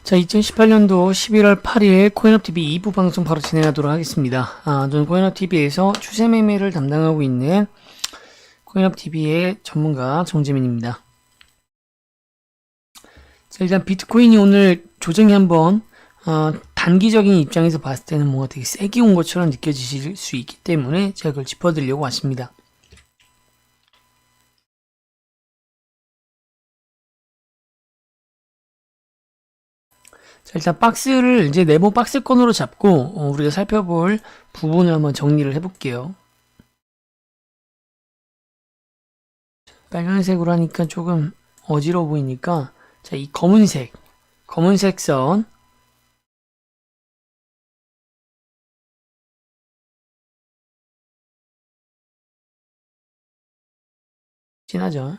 자, 2018년도 11월 8일 코인업TV 2부 방송 바로 진행하도록 하겠습니다. 저는 코인업TV에서 추세 매매를 담당하고 있는 코인업TV의 전문가 정재민입니다. 자, 일단 비트코인이 오늘 조정이 한번 단기적인 입장에서 봤을 때는 뭔가 되게 세게 온 것처럼 느껴지실 수 있기 때문에 제가 그걸 짚어드리려고 왔습니다. 자, 일단 박스를 이제 네모 박스권으로 잡고 우리가 살펴볼 부분을 한번 정리를 해볼게요. 빨간색으로 하니까 조금 어지러워 보이니까, 자, 이 검은색 선, 진하죠?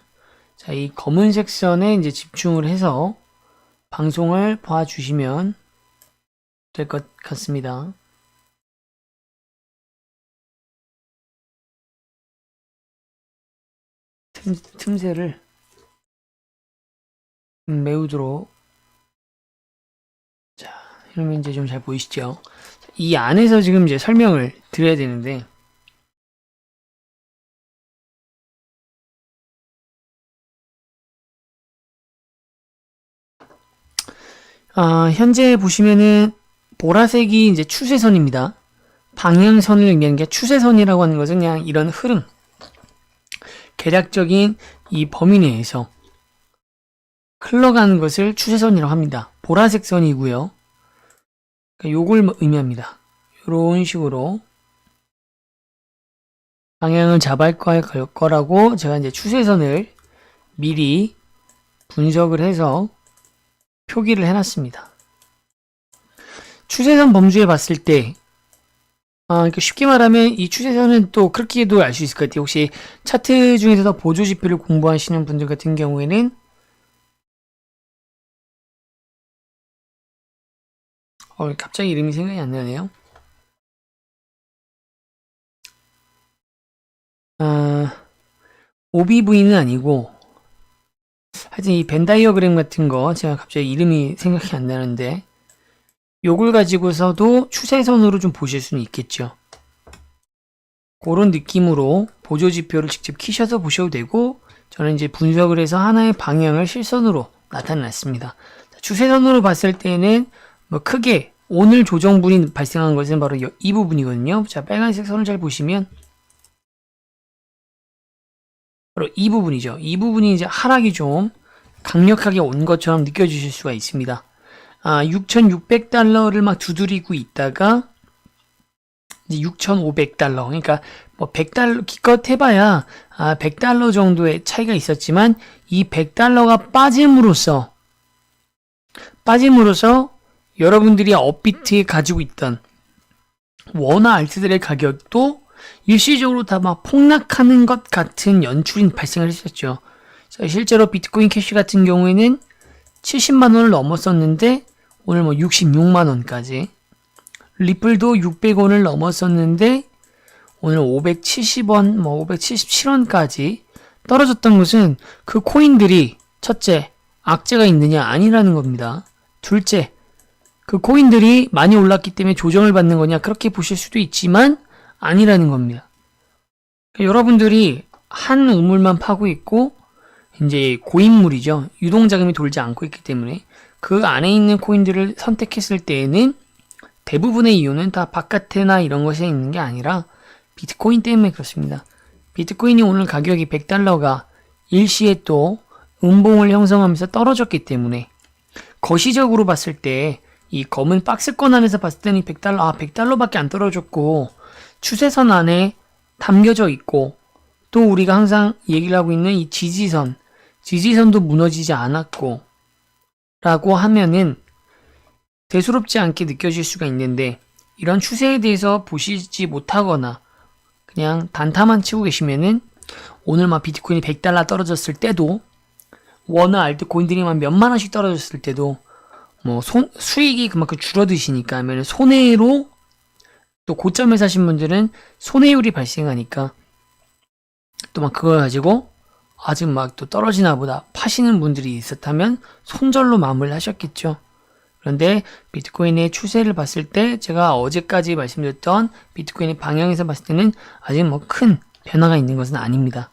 자, 이 검은색 선에 이제 집중을 해서 방송을 봐주시면 될 것 같습니다. 틈새를 메우도록. 자, 이러면 이제 좀 잘 보이시죠? 이 안에서 지금 이제 설명을 드려야 되는데, 현재 보시면은 보라색이 이제 추세선입니다. 방향선을 의미하는 게, 추세선이라고 하는 것은 그냥 이런 흐름, 계략적인 이 범위 내에서 흘러가는 것을 추세선이라고 합니다. 보라색 선이고요. 그러니까 요걸 의미합니다. 이런 식으로 방향을 잡을 거라고 제가 이제 추세선을 미리 분석을 해서 표기를 해놨습니다. 추세선 범주에 봤을 때, 그러니까 쉽게 말하면 이 추세선은 또 그렇게도 알 수 있을 것 같아요. 혹시 차트 중에서도 보조지표를 공부하시는 분들 같은 경우에는 갑자기 이름이 생각이 안 나네요. OBV는 아니고, 하여튼 이 벤 다이어그램 같은 거 제가 갑자기 이름이 생각이 안 나는데, 요걸 가지고서도 추세선으로 좀 보실 수는 있겠죠. 그런 느낌으로 보조지표를 직접 키셔서 보셔도 되고, 저는 이제 분석을 해서 하나의 방향을 실선으로 나타냈습니다. 추세선으로 봤을 때는 뭐 크게 오늘 조정분이 발생한 것은 바로 이 부분이거든요. 자, 빨간색 선을 잘 보시면 바로 이 부분이죠. 이 부분이 이제 하락이 좀 강력하게 온 것처럼 느껴지실 수가 있습니다. 6,600달러를 막 두드리고 있다가 이제 6,500달러, 그러니까 뭐 100달러 기껏 해봐야 100달러 정도의 차이가 있었지만, 이 100달러가 빠짐으로써 여러분들이 업비트에 가지고 있던 원화 알트들의 가격도 일시적으로 다 막 폭락하는 것 같은 연출이 발생을 했었죠. 자, 실제로 비트코인 캐시 같은 경우에는 70만원을 넘었었는데 오늘 뭐 66만원까지, 리플도 600원을 넘었었는데 오늘 570원, 뭐 577원까지 떨어졌던 것은 그 코인들이 첫째, 악재가 있느냐 아니라는 겁니다. 둘째, 그 코인들이 많이 올랐기 때문에 조정을 받는 거냐, 그렇게 보실 수도 있지만 아니라는 겁니다. 그러니까 여러분들이 한 우물만 파고 있고 이제 고인물이죠. 유동자금이 돌지 않고 있기 때문에 그 안에 있는 코인들을 선택했을 때에는 대부분의 이유는 다 바깥에나 이런 것에 있는 게 아니라 비트코인 때문에 그렇습니다. 비트코인이 오늘 가격이 100달러가 일시에 또 음봉을 형성하면서 떨어졌기 때문에, 거시적으로 봤을 때 이 검은 박스권 안에서 봤을 때는 100달러밖에 안 떨어졌고 추세선 안에 담겨져 있고, 또 우리가 항상 얘기를 하고 있는 이 지지선도 무너지지 않았고 라고 하면은 대수롭지 않게 느껴질 수가 있는데, 이런 추세에 대해서 보시지 못하거나 그냥 단타만 치고 계시면은 오늘 막 비트코인이 100달러 떨어졌을 때도, 원화 알트코인들이 막 몇만 원씩 떨어졌을 때도 뭐 수익이 그만큼 줄어드시니까, 하면 손해로, 또 고점에 사신 분들은 손해율이 발생하니까 또 막 그걸 가지고 아직 막 또 떨어지나 보다 파시는 분들이 있었다면 손절로 마무리를 하셨겠죠. 그런데 비트코인의 추세를 봤을 때 제가 어제까지 말씀드렸던 비트코인의 방향에서 봤을 때는 아직 뭐 큰 변화가 있는 것은 아닙니다.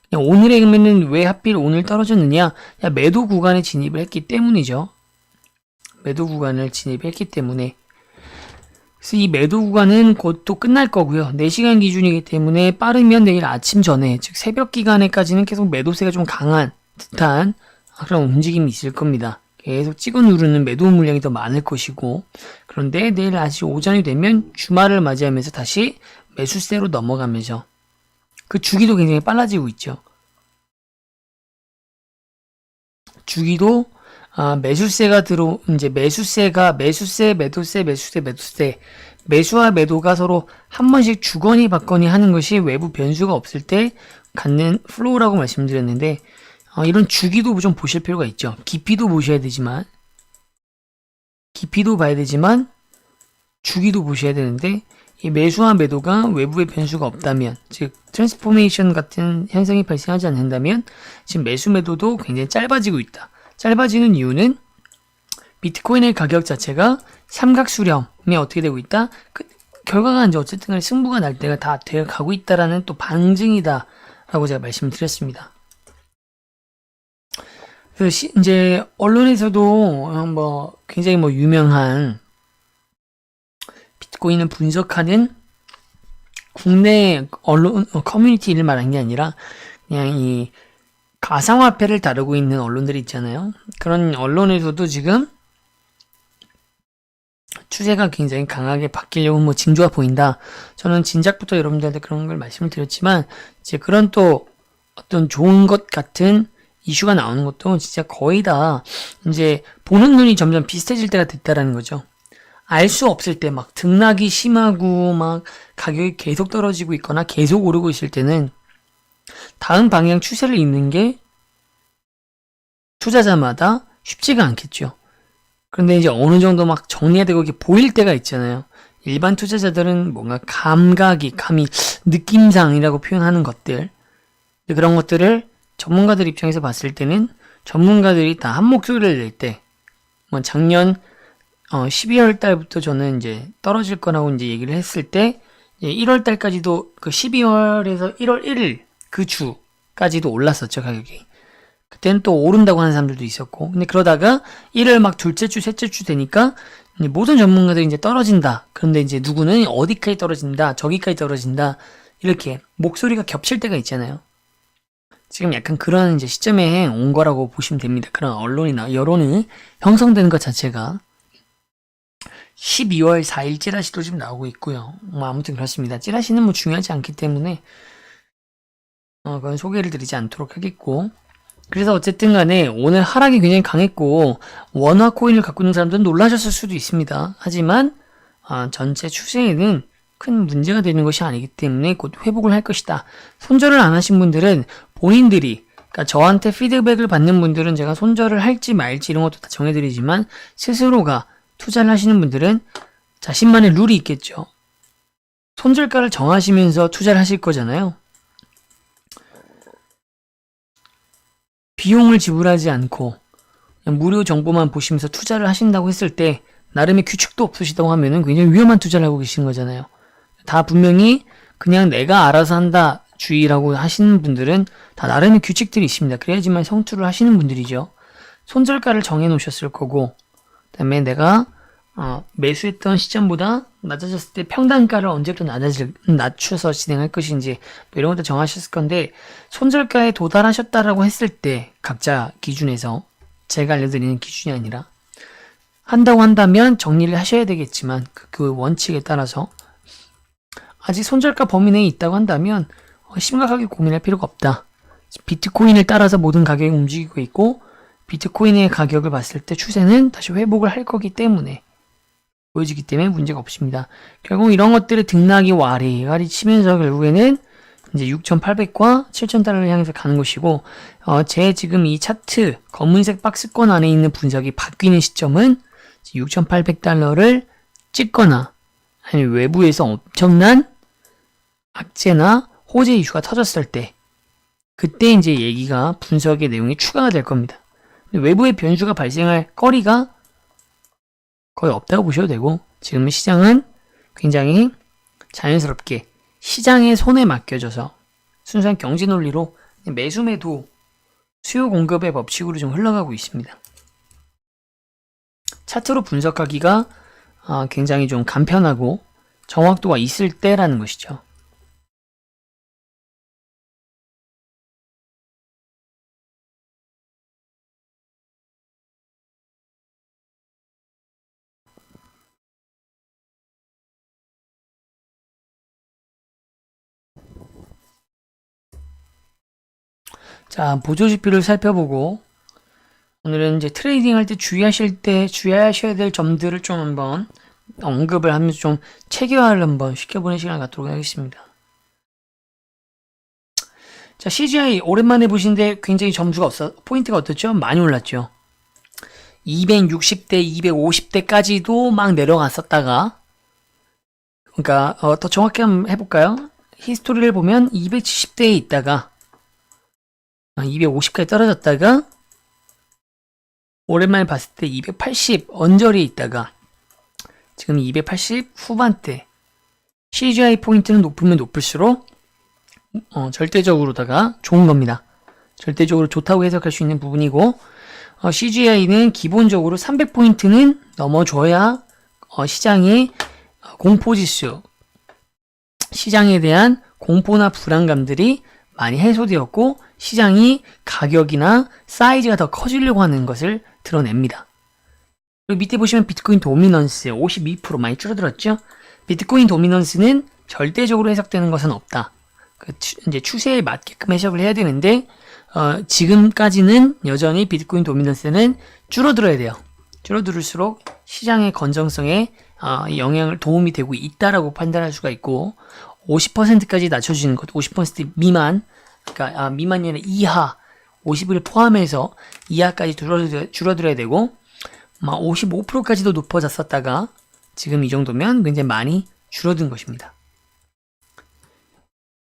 그냥 오늘에 그러면은 왜 하필 오늘 떨어졌느냐? 매도 구간에 진입을 했기 때문이죠. 매도 구간을 진입했기 때문에. 그래서 이 매도 구간은 곧 또 끝날 거고요. 4시간 기준이기 때문에 빠르면 내일 아침 전에, 즉 새벽 기간에까지는 계속 매도세가 좀 강한 듯한 그런 움직임이 있을 겁니다. 계속 찍어 누르는 매도 물량이 더 많을 것이고, 그런데 내일 아침 오전이 되면 주말을 맞이하면서 다시 매수세로 넘어가면서 그 주기도 굉장히 빨라지고 있죠. 주기도 매수세가 이제 매수세, 매수와 매도가 서로 한 번씩 주거니 받거니 하는 것이 외부 변수가 없을 때 갖는 플로우라고 말씀드렸는데, 이런 주기도 좀 보실 필요가 있죠. 깊이도 보셔야 되지만, 깊이도 봐야 되지만, 주기도 보셔야 되는데, 이 매수와 매도가 외부의 변수가 없다면, 즉 트랜스포메이션 같은 현상이 발생하지 않는다면 지금 매수 매도도 굉장히 짧아지고 있다. 짧아지는 이유는 비트코인의 가격 자체가 삼각수렴이 어떻게 되고 있다? 그 결과가 이제 어쨌든 간에 승부가 날 때가 다 되어 가고 있다라는 또 방증이다 라고 제가 말씀드렸습니다. 그래서 이제 언론에서도 뭐 굉장히 뭐 유명한 비트코인을 분석하는 국내 언론 커뮤니티를 말한 게 아니라 그냥 이 가상화폐를 다루고 있는 언론들이 있잖아요. 그런 언론에서도 지금 추세가 굉장히 강하게 바뀌려고 뭐 징조가 보인다. 저는 진작부터 여러분들한테 그런 걸 말씀을 드렸지만 이제 그런 또 어떤 좋은 것 같은 이슈가 나오는 것도 진짜 거의 다 이제 보는 눈이 점점 비슷해질 때가 됐다라는 거죠. 알 수 없을 때 막 등락이 심하고 막 가격이 계속 떨어지고 있거나 계속 오르고 있을 때는 다음 방향 추세를 잇는 게 투자자마다 쉽지가 않겠죠. 그런데 이제 어느 정도 막 정리가 되고 이게 보일 때가 있잖아요. 일반 투자자들은 뭔가 감이 느낌상이라고 표현하는 것들, 그런 것들을 전문가들 입장에서 봤을 때는 전문가들이 다 한 목소리를 낼 때, 뭐 작년 12월 달부터 저는 이제 떨어질 거라고 이제 얘기를 했을 때 1월 달까지도 그 12월에서 1월 1일 그 주까지도 올랐었죠, 가격이. 그때는 또 오른다고 하는 사람들도 있었고, 근데 그러다가 1월 막 둘째 주, 셋째 주 되니까 이제 모든 전문가들이 이제 떨어진다. 그런데 이제 누구는 어디까지 떨어진다, 저기까지 떨어진다, 이렇게 목소리가 겹칠 때가 있잖아요. 지금 약간 그런 이제 시점에 온 거라고 보시면 됩니다. 그런 언론이나 여론이 형성되는 것 자체가 12월 4일 찌라시도 지금 나오고 있고요. 뭐 아무튼 그렇습니다. 찌라시는 뭐 중요하지 않기 때문에 그건 소개를 드리지 않도록 하겠고, 그래서 어쨌든 간에 오늘 하락이 굉장히 강했고 원화 코인을 갖고 있는 사람들은 놀라셨을 수도 있습니다. 하지만 전체 추세에는 큰 문제가 되는 것이 아니기 때문에 곧 회복을 할 것이다. 손절을 안 하신 분들은 본인들이, 그러니까 저한테 피드백을 받는 분들은 제가 손절을 할지 말지 이런 것도 다 정해드리지만, 스스로가 투자를 하시는 분들은 자신만의 룰이 있겠죠. 손절가를 정하시면서 투자를 하실 거잖아요. 비용을 지불하지 않고 그냥 무료 정보만 보시면서 투자를 하신다고 했을 때 나름의 규칙도 없으시다고 하면은 굉장히 위험한 투자를 하고 계신 거잖아요. 다 분명히 그냥 내가 알아서 한다 주의라고 하시는 분들은 다 나름의 규칙들이 있습니다. 그래야지만 성투를 하시는 분들이죠. 손절가를 정해 놓으셨을 거고, 그 다음에 내가 매수했던 시점보다 낮아졌을 때 평단가를 언제부터 낮춰서 진행할 것인지 뭐 이런 것도 정하셨을 건데, 손절가에 도달하셨다라고 했을 때 각자 기준에서, 제가 알려드리는 기준이 아니라 한다고 한다면 정리를 하셔야 되겠지만 그 원칙에 따라서 아직 손절가 범위 내에 있다고 한다면 심각하게 고민할 필요가 없다. 비트코인을 따라서 모든 가격이 움직이고 있고 비트코인의 가격을 봤을 때 추세는 다시 회복을 할 거기 때문에 보여지기 때문에 문제가 없습니다. 결국 이런 것들의 등락이 와리가리 치면서 결국에는 이제 6,800과 7,000달러를 향해서 가는 것이고, 제 지금 이 차트 검은색 박스권 안에 있는 분석이 바뀌는 시점은 6,800달러를 찍거나 아니면 외부에서 엄청난 악재나 호재 이슈가 터졌을 때, 그때 이제 얘기가, 분석의 내용이 추가가 될 겁니다. 외부의 변수가 발생할 거리가 거의 없다고 보셔도 되고, 지금 시장은 굉장히 자연스럽게 시장의 손에 맡겨져서 순수한 경제 논리로 매수 매도 수요 공급의 법칙으로 좀 흘러가고 있습니다. 차트로 분석하기가 굉장히 좀 간편하고 정확도가 있을 때라는 것이죠. 자, 보조지표를 살펴보고 오늘은 이제 트레이딩 할 때 주의하셔야 될 점들을 좀 한번 언급을 하면서 좀 체계화를 한번 시켜보는 시간을 갖도록 하겠습니다. 자, CGI 오랜만에 보시는데 굉장히 포인트가 어떻죠? 많이 올랐죠. 260대, 250대까지도 막 내려갔었다가, 그러니까 더 정확히 한번 해볼까요? 히스토리를 보면 270대에 있다가 250까지 떨어졌다가 오랜만에 봤을 때 280 언저리에 있다가 지금 280 후반대. CGI 포인트는 높으면 높을수록 절대적으로다가 좋은 겁니다. 절대적으로 좋다고 해석할 수 있는 부분이고, CGI는 기본적으로 300포인트는 넘어줘야 시장의 공포지수, 시장에 대한 공포나 불안감들이 많이 해소되었고 시장이 가격이나 사이즈가 더 커지려고 하는 것을 드러냅니다. 그리고 밑에 보시면 비트코인 도미넌스 52% 많이 줄어들었죠? 비트코인 도미넌스는 절대적으로 해석되는 것은 없다. 이제 추세에 맞게끔 해석을 해야 되는데 지금까지는 여전히 비트코인 도미넌스는 줄어들어야 돼요. 줄어들을수록 시장의 건전성에 도움이 되고 있다라고 판단할 수가 있고 50%까지 낮춰주는 것, 50% 미만, 그러니까 미만이 아니라 이하, 50을 포함해서 이하까지 줄어들어야 되고 55%까지도 높아졌었다가 지금 이 정도면 굉장히 많이 줄어든 것입니다.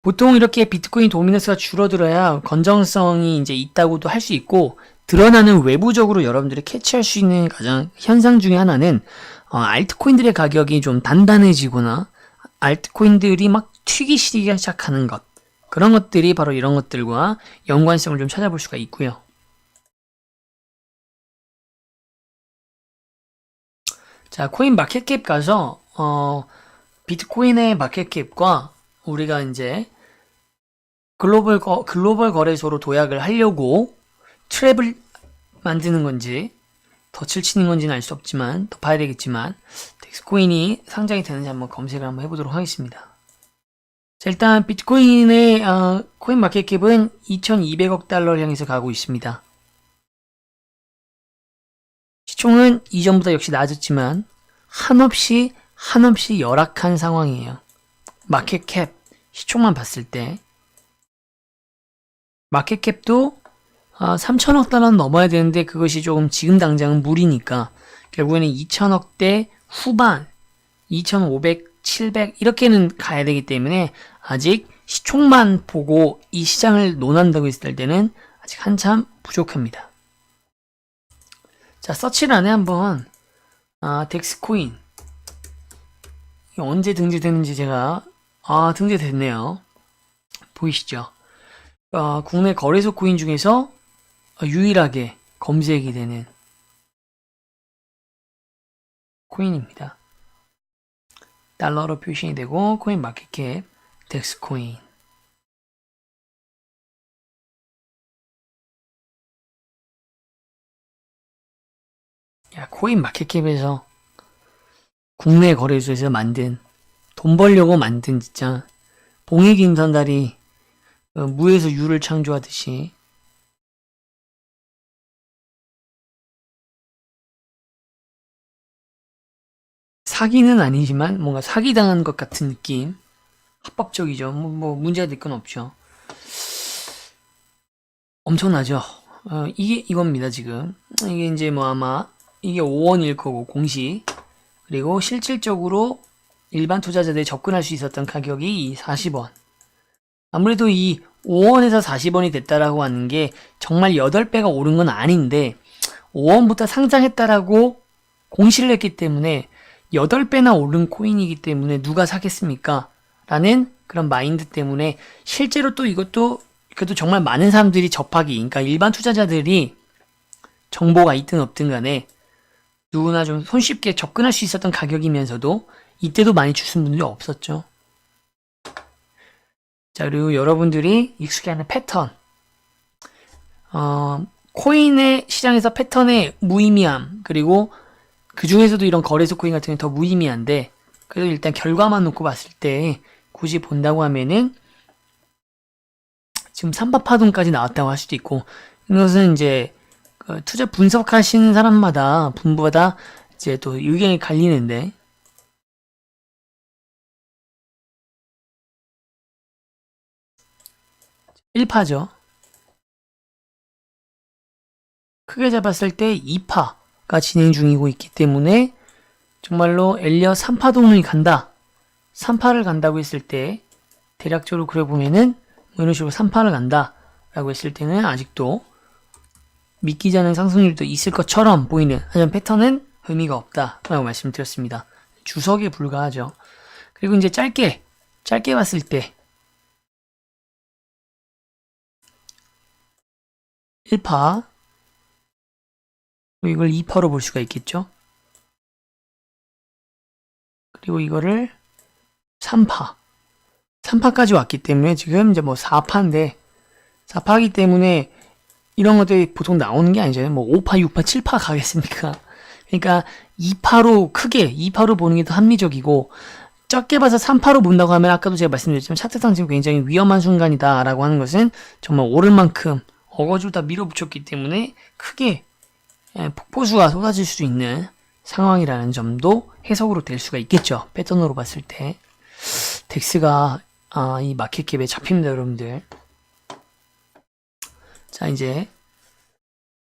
보통 이렇게 비트코인 도미넌스가 줄어들어야 건전성이 이제 있다고도 할 수 있고 드러나는 외부적으로 여러분들이 캐치할 수 있는 가장 현상 중에 하나는 알트코인들의 가격이 좀 단단해지거나 알트코인들이 막 튀기 시작하는 것, 그런 것들이 바로 이런 것들과 연관성을 좀 찾아볼 수가 있고요. 자, 코인 마켓캡 가서 비트코인의 마켓캡과 우리가 이제 글로벌 거래소로 도약을 하려고 트랩을 만드는 건지 덫을 치는 건지는 알 수 없지만 더 봐야 되겠지만 덱스코인이 상장이 되는지 한번 검색을 한번 해보도록 하겠습니다. 자, 일단 비트코인의 코인 마켓캡은 2200억 달러를 향해서 가고 있습니다. 시총은 이전보다 역시 낮았지만 한없이 열악한 상황이에요. 마켓캡 시총만 봤을 때 마켓캡도 3천억 달러는 넘어야 되는데 그것이 조금 지금 당장은 무리니까 결국에는 2천억대 후반 2,500, 700 이렇게는 가야 되기 때문에 아직 시총만 보고 이 시장을 논한다고 했을 때는 아직 한참 부족합니다. 자, 서치란에 한번 덱스코인 언제 등재되는지 제가 등재됐네요. 보이시죠? 국내 거래소 코인 중에서 유일하게 검색이 되는 코인입니다. 달러로 표시가 되고 코인 마켓캡 덱스코인. 야, 코인 마켓캡에서 국내 거래소에서 만든 돈 벌려고 만든 진짜 봉익 인선달이 무에서 유를 창조하듯이 사기는 아니지만 뭔가 사기당한 것 같은 느낌. 합법적이죠. 뭐 문제가 될 건 없죠. 엄청나죠. 이게 이겁니다. 지금 이게 이제 뭐 아마 이게 5원일 거고 공시, 그리고 실질적으로 일반 투자자들이 접근할 수 있었던 가격이 40원. 아무래도 이 5원에서 40원이 됐다라고 하는 게 정말 8배가 오른 건 아닌데 5원부터 상장했다라고 공시를 했기 때문에 8배나 오른 코인이기 때문에 누가 사겠습니까? 라는 그런 마인드 때문에 실제로 또 이것도 그래도 정말 많은 사람들이 접하기, 그러니까 일반 투자자들이 정보가 있든 없든 간에 누구나 좀 손쉽게 접근할 수 있었던 가격이면서도 이때도 많이 주신 분들이 없었죠. 자, 그리고 여러분들이 익숙해하는 패턴. 코인의 시장에서 패턴의 무의미함, 그리고 그 중에서도 이런 거래소 코인 같은 게 더 무의미한데, 그래도 일단 결과만 놓고 봤을 때 굳이 본다고 하면은 지금 삼바파동까지 나왔다고 할 수도 있고, 이것은 이제 투자 분석하시는 사람마다 분부마다 이제 또 의견이 갈리는데, 1파죠. 크게 잡았을 때 2파가 진행 중이고 있기 때문에 정말로 엘리엇 3파동이 간다. 3파를 간다고 했을 때 대략적으로 그려보면은 뭐 이런 식으로 3파를 간다 라고 했을 때는 아직도 믿기지 않는 상승률도 있을 것처럼 보이는, 하지만 패턴은 의미가 없다 라고 말씀드렸습니다. 주석에 불과하죠. 그리고 이제 짧게 봤을 때 1파, 이걸 2파로 볼 수가 있겠죠. 그리고 이거를 3파까지 왔기 때문에 지금 이제 뭐 4파인데, 4파이기 때문에 이런 것들이 보통 나오는 게 아니잖아요. 뭐 5파, 6파, 7파 가겠습니까? 그러니까 2파로 보는 게 더 합리적이고, 적게 봐서 3파로 본다고 하면 아까도 제가 말씀드렸지만 차트상 지금 굉장히 위험한 순간이다 라고 하는 것은 정말 오를 만큼 어거지로 다 밀어붙였기 때문에 크게 폭포수가 쏟아질 수 있는 상황이라는 점도 해석으로 될 수가 있겠죠. 패턴으로 봤을 때. 덱스가 이 마켓캡에 잡힙니다, 여러분들. 자, 이제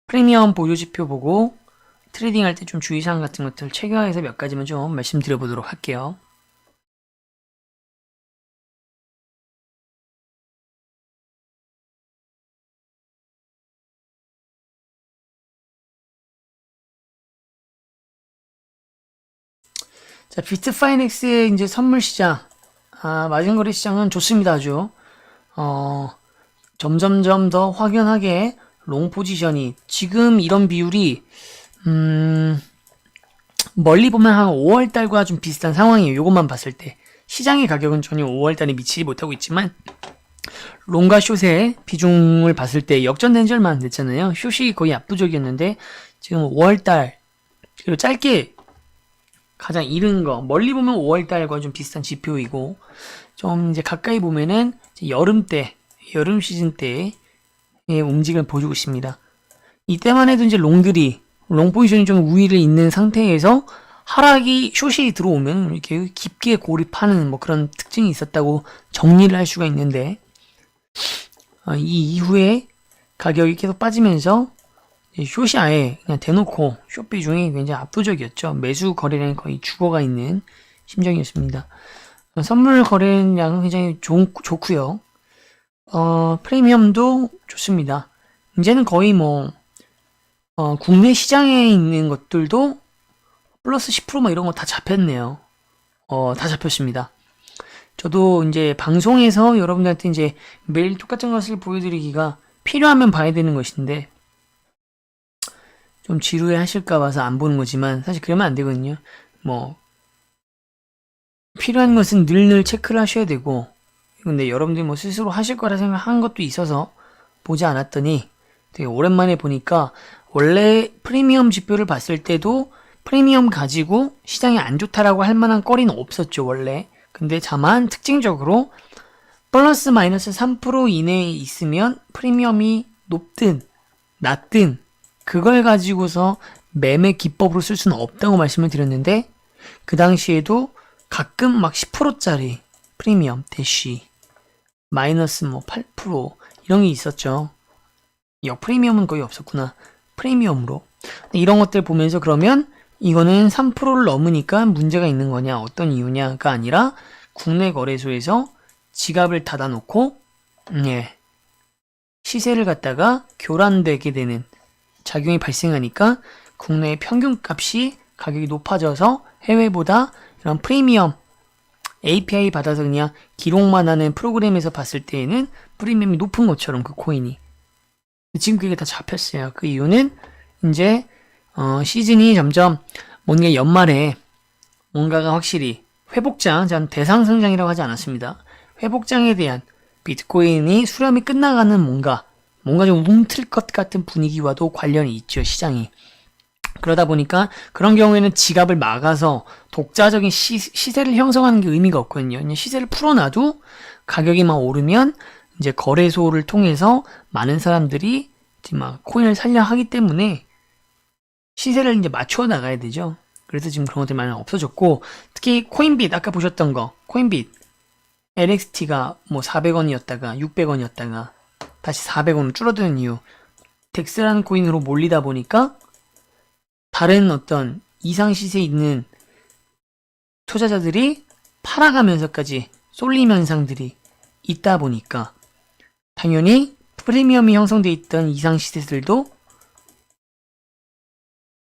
프리미엄 보유지표 보고 트레이딩 할 때 좀 주의사항 같은 것들 체크해서 몇 가지만 좀 말씀드려 보도록 할게요. 자, 비트파이넥스의 이제 선물 시장, 마진거래 시장은 좋습니다, 아주. 점점점 더 확연하게 롱 포지션이, 지금 이런 비율이, 멀리 보면 한 5월달과 좀 비슷한 상황이에요. 요것만 봤을 때. 시장의 가격은 전혀 5월달에 미치지 못하고 있지만, 롱과 숏의 비중을 봤을 때 역전된 지 얼마 안 됐잖아요. 숏이 거의 압도적이었는데, 지금 5월달, 그리고 짧게 가장 이른 거, 멀리 보면 5월달과 좀 비슷한 지표이고, 좀 이제 가까이 보면은 이제 여름 시즌 때의 움직임을 보여주고 있습니다. 이때만 해도 이제 롱 포지션이 좀 우위를 잇는 상태에서 하락이, 숏이 들어오면 이렇게 깊게 고립하는 뭐 그런 특징이 있었다고 정리를 할 수가 있는데, 이 이후에 가격이 계속 빠지면서 숏이 아예 그냥 대놓고 숏 비중이 굉장히 압도적이었죠. 매수 거래량이 거의 죽어가 있는 심정이었습니다. 선물 거래량은 굉장히 좋고요. 프리미엄도 좋습니다. 이제는 거의 뭐 국내 시장에 있는 것들도 플러스 10% 이런 거 다 잡혔네요. 다 잡혔습니다. 저도 이제 방송에서 여러분들한테 이제 매일 똑같은 것을 보여드리기가 필요하면 봐야 되는 것인데, 좀 지루해 하실까 봐서 안 보는 거지만, 사실 그러면 안 되거든요. 뭐 필요한 것은 늘 체크를 하셔야 되고, 근데 여러분들이 뭐 스스로 하실 거라 생각한 것도 있어서 보지 않았더니 되게 오랜만에 보니까, 원래 프리미엄 지표를 봤을 때도 프리미엄 가지고 시장이 안 좋다라고 할 만한 거리는 없었죠, 원래. 근데 다만 특징적으로 플러스 마이너스 3% 이내에 있으면 프리미엄이 높든 낮든 그걸 가지고서 매매 기법으로 쓸 수는 없다고 말씀을 드렸는데, 그 당시에도 가끔 막 10%짜리 프리미엄 대쉬 마이너스 뭐 8% 이런 게 있었죠. 프리미엄은 거의 없었구나. 프리미엄으로. 이런 것들 보면서 그러면 이거는 3%를 넘으니까 문제가 있는 거냐, 어떤 이유냐가 아니라 국내 거래소에서 지갑을 닫아놓고 시세를 갖다가 교란되게 되는 작용이 발생하니까 국내의 평균값이 가격이 높아져서 해외보다 이런 프리미엄 API 받아서 그냥 기록만 하는 프로그램에서 봤을 때에는 프리미엄이 높은 것처럼 그 코인이. 지금 그게 다 잡혔어요. 그 이유는 이제 시즌이 점점 뭔가 연말에 뭔가가 확실히 회복장, 전 대상성장이라고 하지 않았습니다. 회복장에 대한 비트코인이 수렴이 끝나가는 뭔가 좀 움틀 것 같은 분위기와도 관련이 있죠, 시장이. 그러다 보니까 그런 경우에는 지갑을 막아서 독자적인 시세를 형성하는 게 의미가 없거든요. 그냥 시세를 풀어놔도 가격이 막 오르면 이제 거래소를 통해서 많은 사람들이 이제 막 코인을 살려 하기 때문에 시세를 이제 맞춰 나가야 되죠. 그래서 지금 그런 것들이 많이 없어졌고, 특히 코인빗, 아까 보셨던 거, 코인빗, LXT가 뭐 400원이었다가 600원이었다가 다시 400원으로 줄어드는 이유, 덱스라는 코인으로 몰리다 보니까 다른 어떤 이상 시세에 있는 투자자들이 팔아가면서까지 쏠림 현상들이 있다 보니까 당연히 프리미엄이 형성돼 있던 이상 시세들도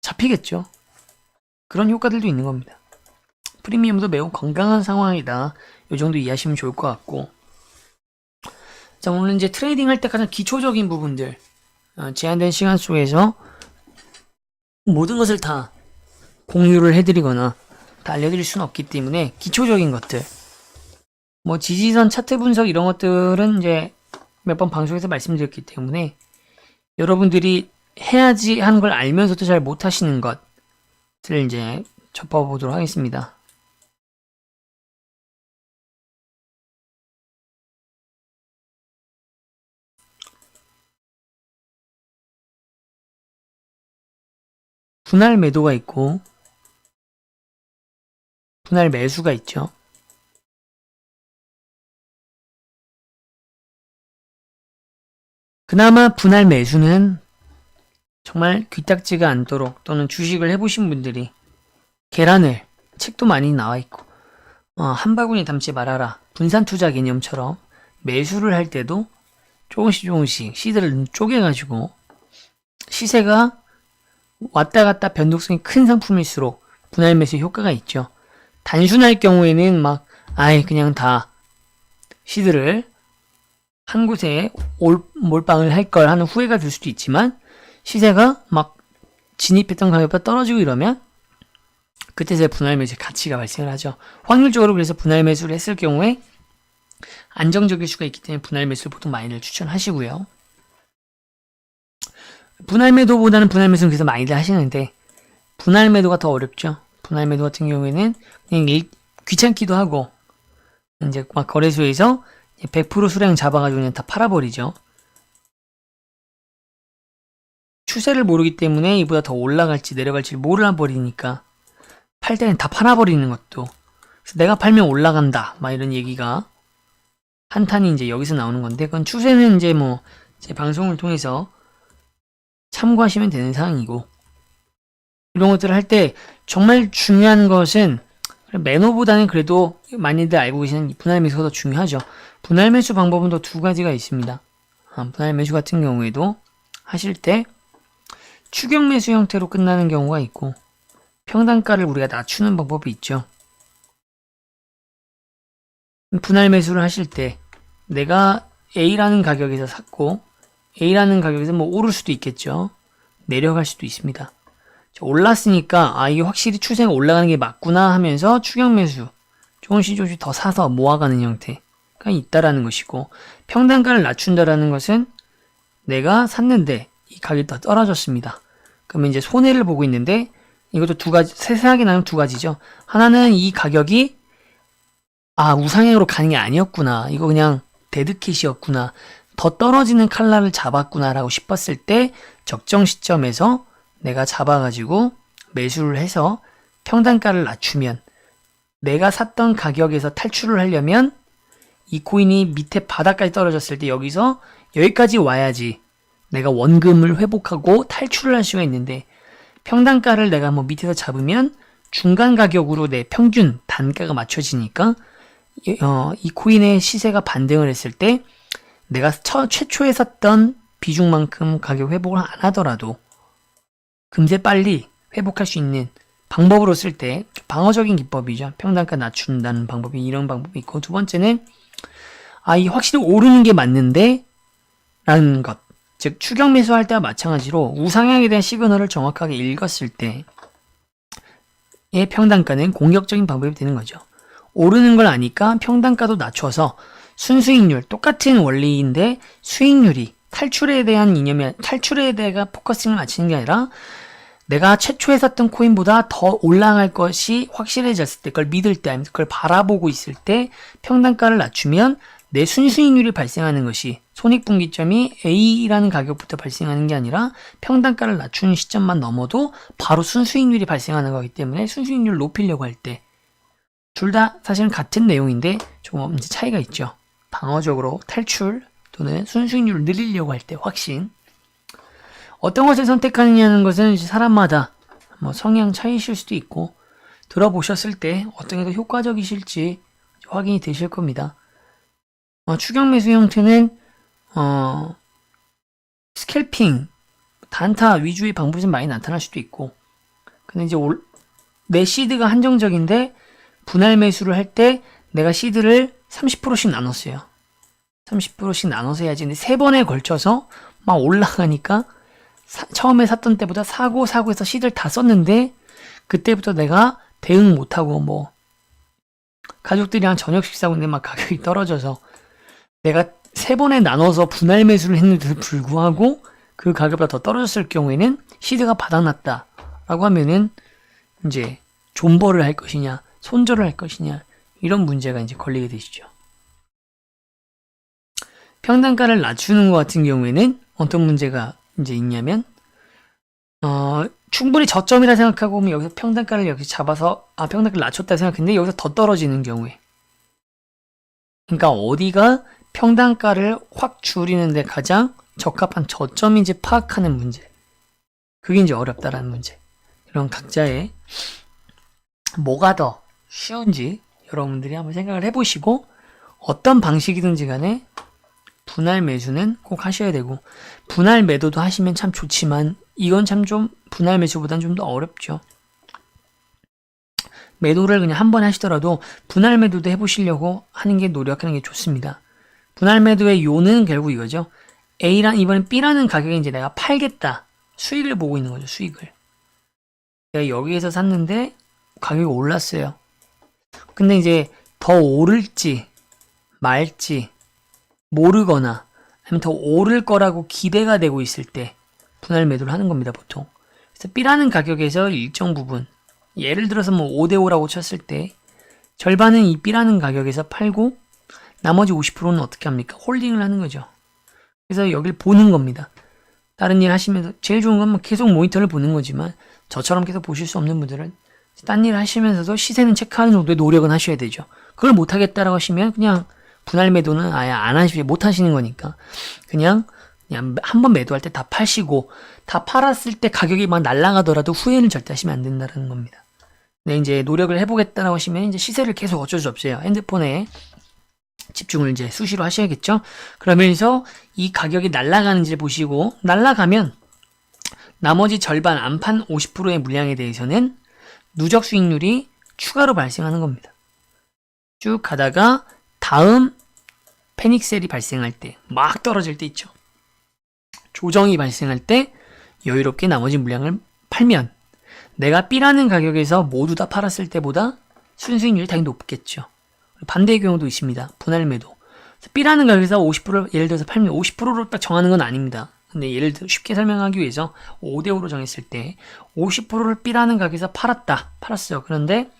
잡히겠죠. 그런 효과들도 있는 겁니다. 프리미엄도 매우 건강한 상황이다. 이 정도 이해하시면 좋을 것 같고. 자, 오늘 이제 트레이딩 할 때 가장 기초적인 부분들, 제한된 시간 속에서 모든 것을 다 공유를 해드리거나 다 알려드릴 수는 없기 때문에 기초적인 것들, 뭐 지지선 차트 분석 이런 것들은 이제 몇 번 방송에서 말씀드렸기 때문에 여러분들이 해야지 하는 걸 알면서도 잘 못하시는 것들을 이제 접어보도록 하겠습니다. 분할 매도가 있고 분할 매수가 있죠. 그나마 분할 매수는 정말 귀딱지가 않도록, 또는 주식을 해보신 분들이 계란을, 책도 많이 나와있고 한 바구니 담지 말아라, 분산 투자 개념처럼 매수를 할 때도 조금씩 시드를 쪼개가지고 시세가 왔다 갔다 변동성이 큰 상품일수록 분할 매수 효과가 있죠. 단순할 경우에는 그냥 다 시드를 한 곳에 몰빵을 할 걸 하는 후회가 들 수도 있지만, 시세가 막 진입했던 가격보다 떨어지고 이러면 그때서야 분할 매수의 가치가 발생을 하죠. 확률적으로 그래서 분할 매수를 했을 경우에 안정적일 수가 있기 때문에 분할 매수를 보통 많이들 추천하시고요. 분할 매도보다는 분할 매수는 그래서 많이들 하시는데, 분할 매도가 더 어렵죠. 분할 매도 같은 경우에는 그냥 귀찮기도 하고 이제 막 거래소에서 100% 수량 잡아가지고 그냥 다 팔아버리죠. 추세를 모르기 때문에 이보다 더 올라갈지 내려갈지 몰라버리니까 팔 때는 다 팔아버리는 것도. 그래서 내가 팔면 올라간다 막 이런 얘기가 한탄이 이제 여기서 나오는 건데, 그건 추세는 이제 뭐 제 방송을 통해서 참고하시면 되는 사항이고, 이런 것들을 할 때 정말 중요한 것은 매너보다는 그래도 많이들 알고 계시는 분할 매수가 더 중요하죠. 분할 매수 방법은 또 두 가지가 있습니다. 분할 매수 같은 경우에도 하실 때 추격 매수 형태로 끝나는 경우가 있고, 평단가를 우리가 낮추는 방법이 있죠. 분할 매수를 하실 때 내가 A라는 가격에서 샀고, A라는 가격에서 뭐 오를 수도 있겠죠. 내려갈 수도 있습니다. 올랐으니까 이게 확실히 추세가 올라가는 게 맞구나 하면서 추격 매수 조금씩 더 사서 모아가는 형태가 있다라는 것이고, 평단가를 낮춘다라는 것은 내가 샀는데 이 가격이 더 떨어졌습니다. 그러면 이제 손해를 보고 있는데, 이것도 두 가지, 세세하게 나누면 두 가지죠. 하나는 이 가격이 우상향으로 가는 게 아니었구나, 이거 그냥 데드캣이었구나, 더 떨어지는 칼날을 잡았구나 라고 싶었을 때 적정 시점에서 내가 잡아가지고 매수를 해서 평단가를 낮추면, 내가 샀던 가격에서 탈출을 하려면 이 코인이 밑에 바닥까지 떨어졌을 때 여기까지 와야지 내가 원금을 회복하고 탈출을 할 수가 있는데, 평단가를 내가 뭐 밑에서 잡으면 중간 가격으로 내 평균 단가가 맞춰지니까 이 코인의 시세가 반등을 했을 때 내가 최초에 샀던 비중만큼 가격 회복을 안 하더라도 금세 빨리 회복할 수 있는 방법으로 쓸 때 방어적인 기법이죠. 평단가 낮춘다는 방법이 이런 방법이 있고, 두 번째는 이 확실히 오르는 게 맞는데 라는 것. 즉 추격 매수할 때와 마찬가지로 우상향에 대한 시그널을 정확하게 읽었을 때의 평단가는 공격적인 방법이 되는 거죠. 오르는 걸 아니까 평단가도 낮춰서 순수익률, 똑같은 원리인데 수익률이 탈출에 대한 이념이, 탈출에 대해 포커싱을 맞추는 게 아니라 내가 최초에 샀던 코인보다 더 올라갈 것이 확실해졌을 때, 그걸 믿을 때, 아니면 그걸 바라보고 있을 때 평단가를 낮추면 내 순수익률이 발생하는 것이, 손익분기점이 A라는 가격부터 발생하는 게 아니라 평단가를 낮추는 시점만 넘어도 바로 순수익률이 발생하는 거기 때문에 순수익률을 높이려고 할 때, 둘 다 사실은 같은 내용인데 조금 이제 차이가 있죠. 방어적으로 탈출 또는 순수익률을 늘리려고 할 때 확신. 어떤 것을 선택하느냐는 것은 이제 사람마다 뭐 성향 차이실 수도 있고, 들어보셨을 때 어떤 게 더 효과적이실지 확인이 되실 겁니다. 추격 매수 형태는 스캘핑, 단타 위주의 방법이 좀 많이 나타날 수도 있고, 근데 이제 내 시드가 한정적인데 분할 매수를 할 때 내가 시드를 30%씩 나눴어요. 30%씩 나눠서 해야지. 근데 3번에 걸쳐서 막 올라가니까 처음에 샀던 때보다 사고 해서 시드를 다 썼는데, 그때부터 내가 대응 못하고 뭐 가족들이랑 저녁 식사하고 있는데 막 가격이 떨어져서 내가 3번에 나눠서 분할 매수를 했는데도 불구하고 그 가격보다 더 떨어졌을 경우에는 시드가 바닥났다 라고 하면은 이제 존버를 할 것이냐 손절을 할 것이냐, 이런 문제가 이제 걸리게 되시죠. 평단가를 낮추는 것 같은 경우에는 어떤 문제가 이제 있냐면, 충분히 저점이라 생각하고 보면 여기서 평단가를 여기 잡아서 평단가를 낮췄다 생각했는데 여기서 더 떨어지는 경우에, 그러니까 어디가 평단가를 확 줄이는데 가장 적합한 저점인지 파악하는 문제, 그게 이제 어렵다라는 문제. 이런 각자의 뭐가 더 쉬운지 여러분들이 한번 생각을 해보시고, 어떤 방식이든지 간에 분할 매수는 꼭 하셔야 되고, 분할 매도도 하시면 참 좋지만 이건 참 좀 분할 매수보다는 좀 더 어렵죠. 매도를 그냥 한 번에 하시더라도 분할 매도도 해보시려고 하는 게, 노력하는 게 좋습니다. 분할 매도의 요는 결국 이거죠. 이번엔 B라는 가격에 이제 내가 팔겠다, 수익을 보고 있는 거죠. 수익을 내가 여기에서 샀는데 가격이 올랐어요. 근데 이제 더 오를지 말지 모르거나 아니면 더 오를 거라고 기대가 되고 있을 때 분할 매도를 하는 겁니다, 보통. 그래서 B라는 가격에서 일정 부분, 예를 들어서 뭐 5대5라고 쳤을 때 절반은 이 B라는 가격에서 팔고 나머지 50%는 어떻게 합니까? 홀딩을 하는 거죠. 그래서 여길 보는 겁니다. 다른 일 하시면서 제일 좋은 건 계속 모니터를 보는 거지만, 저처럼 계속 보실 수 없는 분들은 딴 일 하시면서도 시세는 체크하는 정도의 노력은 하셔야 되죠. 그걸 못하겠다라고 하시면 그냥 분할 매도는 아예 안 하시고 못 하시는 거니까 그냥 한 번 매도할 때 다 파시고, 다 팔았을 때 가격이 막 날아가더라도 후회는 절대 하시면 안 된다는 겁니다. 네, 이제 노력을 해보겠다라고 하시면 이제 시세를 계속 어쩔 수 없어요. 핸드폰에 집중을 이제 수시로 하셔야겠죠. 그러면서 이 가격이 날아가는지를 보시고, 날아가면 나머지 절반 안 판 50%의 물량에 대해서는 누적 수익률이 추가로 발생하는 겁니다. 쭉 가다가 다음 패닉셀이 발생할 때, 막 떨어질 때 있죠. 조정이 발생할 때 여유롭게 나머지 물량을 팔면 내가 B라는 가격에서 모두 다 팔았을 때보다 순수익률이 당연히 높겠죠. 반대의 경우도 있습니다. 분할 매도. B라는 가격에서 50%를 예를 들어서 팔면 50%로 딱 정하는 건 아닙니다. 근데 예를 들어 쉽게 설명하기 위해서 5대5로 정했을 때 50%를 B라는 가격에서 팔았어요. 그런데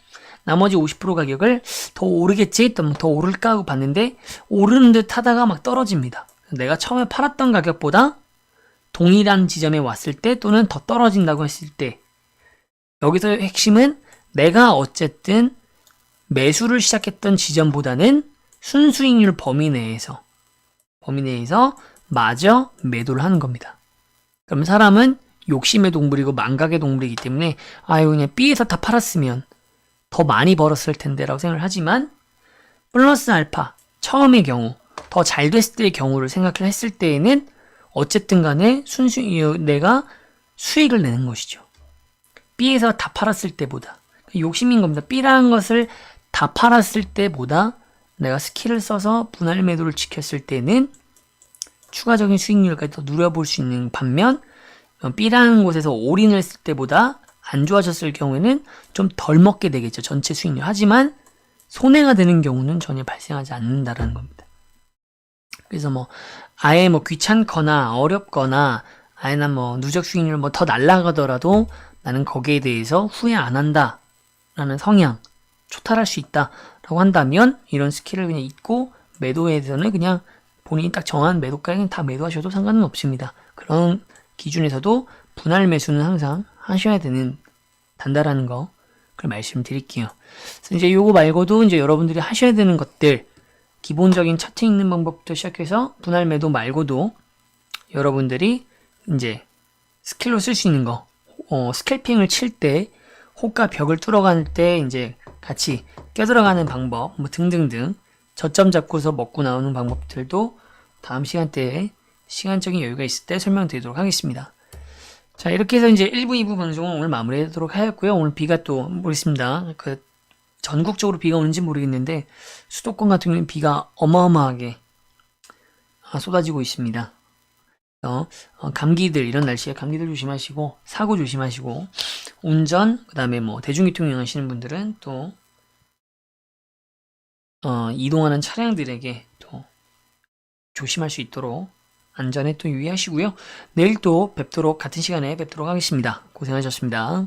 나머지 50% 가격을 더 오르겠지? 더 오를까 하고 봤는데 오르는 듯 하다가 막 떨어집니다. 내가 처음에 팔았던 가격보다 동일한 지점에 왔을 때, 또는 더 떨어진다고 했을 때, 여기서 핵심은 내가 어쨌든 매수를 시작했던 지점보다는 순수익률 범위 내에서 마저 매도를 하는 겁니다. 그럼 사람은 욕심의 동물이고 망각의 동물이기 때문에 그냥 B에서 다 팔았으면 더 많이 벌었을 텐데 라고 생각을 하지만, 플러스 알파 처음의 경우, 더 잘 됐을 때의 경우를 생각을 했을 때에는 어쨌든 간에 내가 수익을 내는 것이죠. B에서 다 팔았을 때보다 욕심인 겁니다. B라는 것을 다 팔았을 때보다 내가 스킬을 써서 분할 매도를 지켰을 때는 추가적인 수익률까지 더 누려볼 수 있는 반면 B라는 곳에서 올인을 했을 때보다 안 좋아졌을 경우에는 좀 덜 먹게 되겠죠. 전체 수익률. 하지만 손해가 되는 경우는 전혀 발생하지 않는다라는 겁니다. 그래서 뭐 아예 뭐 귀찮거나 어렵거나 아예나 뭐 누적 수익률 뭐 더 날라가더라도 나는 거기에 대해서 후회 안 한다 라는 성향, 초탈할 수 있다 라고 한다면 이런 스킬을 그냥 잊고 매도에 대해서는 그냥 본인이 딱 정한 매도가에 그냥 다 매도하셔도 상관은 없습니다. 그런 기준에서도 분할 매수는 항상 하셔야 된다라는 거 그걸 말씀드릴게요. 그래서 이제 요거 말고도 이제 여러분들이 하셔야 되는 것들 기본적인 차트 읽는 방법부터 시작해서 분할 매도 말고도 여러분들이 이제 스킬로 쓸 수 있는 거 스캘핑을 칠 때 호가 벽을 뚫어갈 때 이제 같이 껴들어가는 방법 뭐 등등등 저점 잡고서 먹고 나오는 방법들도 다음 시간대에 시간적인 여유가 있을 때 설명드리도록 하겠습니다. 자, 이렇게 해서 이제 1부, 2부 방송은 오늘 마무리하도록 하였고요. 오늘 비가 또 모르겠습니다. 전국적으로 비가 오는지 모르겠는데 수도권 같은 경우는 비가 어마어마하게 쏟아지고 있습니다. 감기들 이런 날씨에 감기들 조심하시고 사고 조심하시고 운전 그다음에 뭐 대중교통 이용하시는 분들은 또 이동하는 차량들에게 또 조심할 수 있도록 안전에 또 유의하시고요. 내일 또 뵙도록 같은 시간에 뵙도록 하겠습니다. 고생하셨습니다.